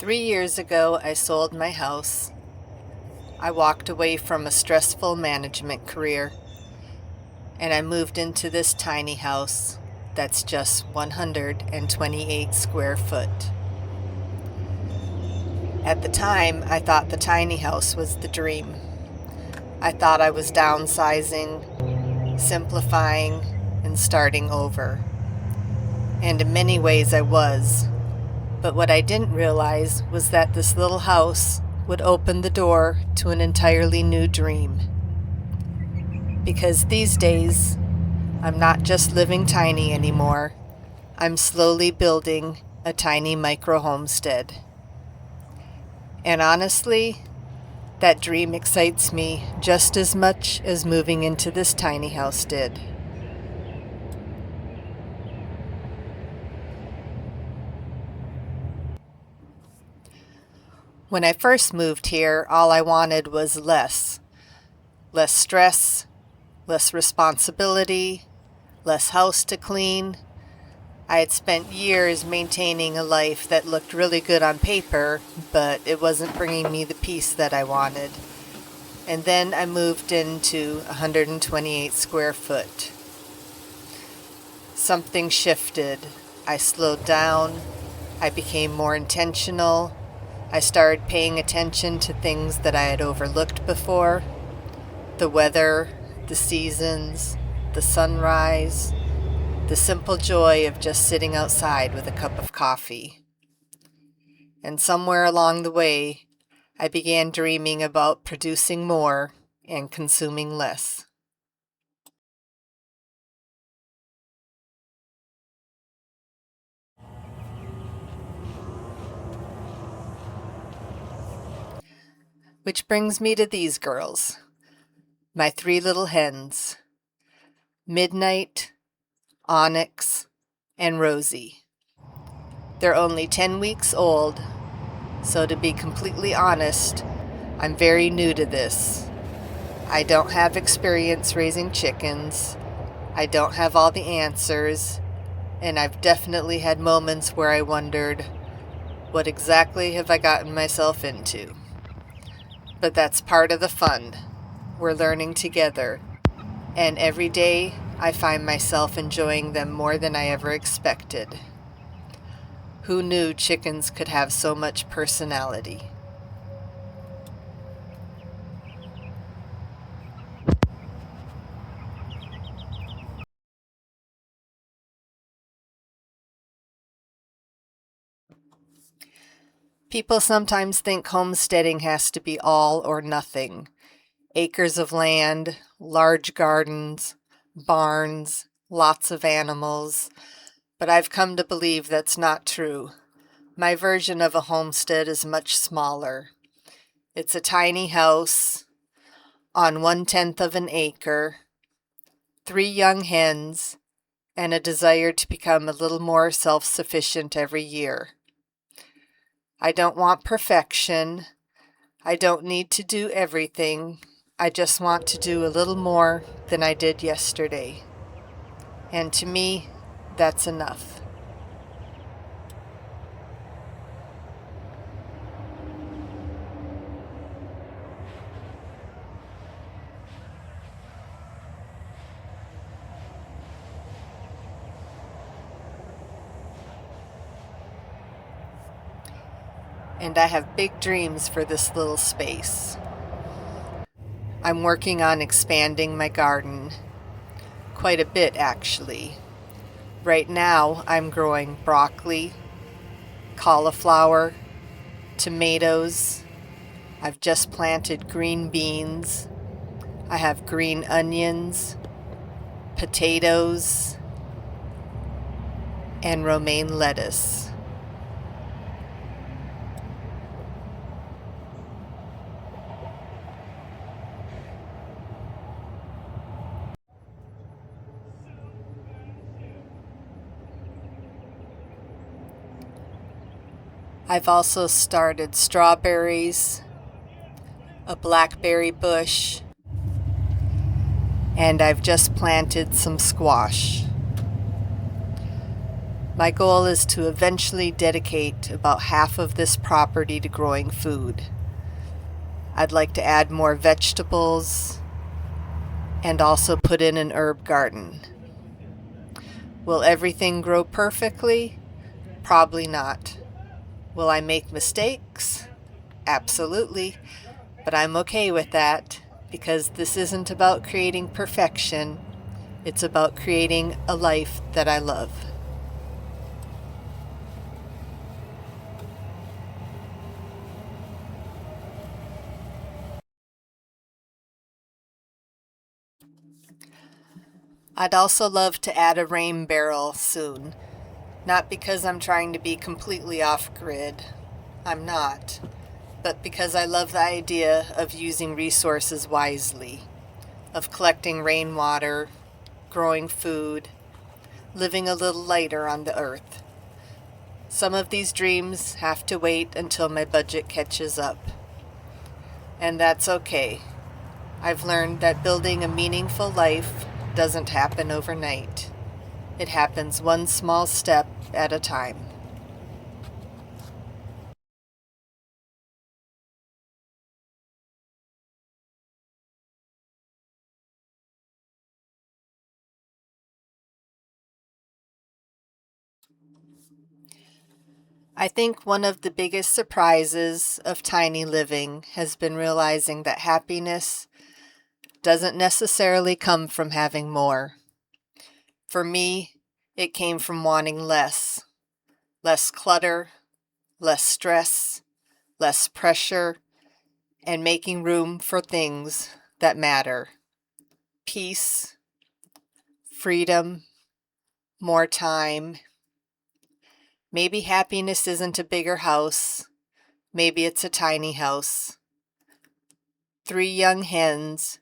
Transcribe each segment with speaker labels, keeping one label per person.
Speaker 1: 3 years ago, I sold my house. I walked away from a stressful management career, and I moved into this tiny house that's just 128 square foot. At the time, I thought the tiny house was the dream. I thought I was downsizing, simplifying, and starting over. And in many ways I was. But what I didn't realize was that this little house would open the door to an entirely new dream. Because these days, I'm not just living tiny anymore. I'm slowly building a tiny micro homestead. And honestly, that dream excites me just as much as moving into this tiny house did. When I first moved here, all I wanted was less stress, less responsibility, less house to clean. I had spent years maintaining a life that looked really good on paper, but it wasn't bringing me the peace that I wanted. And then I moved into 128 square foot. Something shifted. I slowed down. I became more intentional. I started paying attention to things that I had overlooked before. The weather, the seasons, the sunrise, the simple joy of just sitting outside with a cup of coffee. And somewhere along the way, I began dreaming about producing more and consuming less. Which brings me to these girls, my 3 little hens, Midnight, Onyx, and Rosie. They're only 10 weeks old, so to be completely honest, I'm very new to this. I don't have experience raising chickens. I don't have all the answers, and I've definitely had moments where I wondered, what exactly have I gotten myself into? But that's part of the fun. We're learning together, and every day I find myself enjoying them more than I ever expected. Who knew chickens could have so much personality? People sometimes think homesteading has to be all or nothing. Acres of land, large gardens, barns, lots of animals. But I've come to believe that's not true. My version of a homestead is much smaller. It's a tiny house on 1/10 of an acre, 3 young hens, and a desire to become a little more self-sufficient every year. I don't want perfection. I don't need to do everything. I just want to do a little more than I did yesterday. And to me, that's enough. And I have big dreams for this little space. I'm working on expanding my garden. Quite a bit, actually. Right now, I'm growing broccoli, cauliflower, tomatoes. I've just planted green beans. I have green onions, potatoes, and romaine lettuce. I've also started strawberries, a blackberry bush, and I've just planted some squash. My goal is to eventually dedicate about half of this property to growing food. I'd like to add more vegetables and also put in an herb garden. Will everything grow perfectly? Probably not. Will I make mistakes? Absolutely. But I'm okay with that because this isn't about creating perfection. It's about creating a life that I love. I'd also love to add a rain barrel soon. Not because I'm trying to be completely off grid. I'm not. But because I love the idea of using resources wisely, of collecting rainwater, growing food, living a little lighter on the earth. Some of these dreams have to wait until my budget catches up. And that's okay. I've learned that building a meaningful life doesn't happen overnight. It happens one small step at a time. I think one of the biggest surprises of tiny living has been realizing that happiness doesn't necessarily come from having more. For me, it came from wanting less. Less clutter, less stress, less pressure, and making room for things that matter. Peace, freedom, more time. Maybe happiness isn't a bigger house. Maybe it's a tiny house. 3 young hens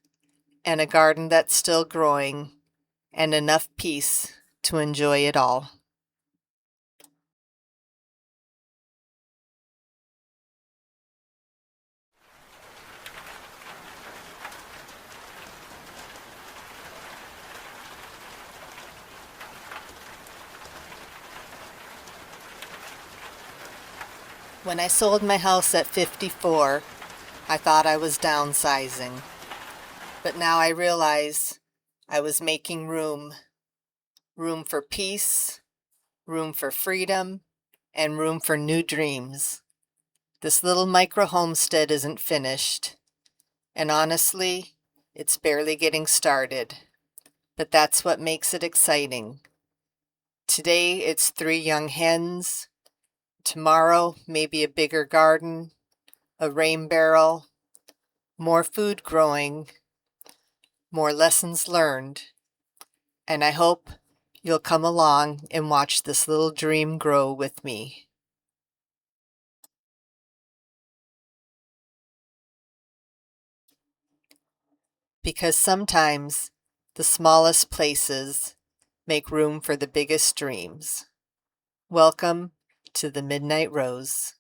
Speaker 1: and a garden that's still growing and enough peace to enjoy it all. When I sold my house at 54, I thought I was downsizing. But now I realize I was making room. Room for peace, room for freedom, and room for new dreams. This little micro homestead isn't finished. And honestly, it's barely getting started. But that's what makes it exciting. Today it's 3 young hens. Tomorrow maybe a bigger garden, a rain barrel, more food growing, more lessons learned. And I hope you'll come along and watch this little dream grow with me. Because sometimes the smallest places make room for the biggest dreams. Welcome to the Midnight Rose.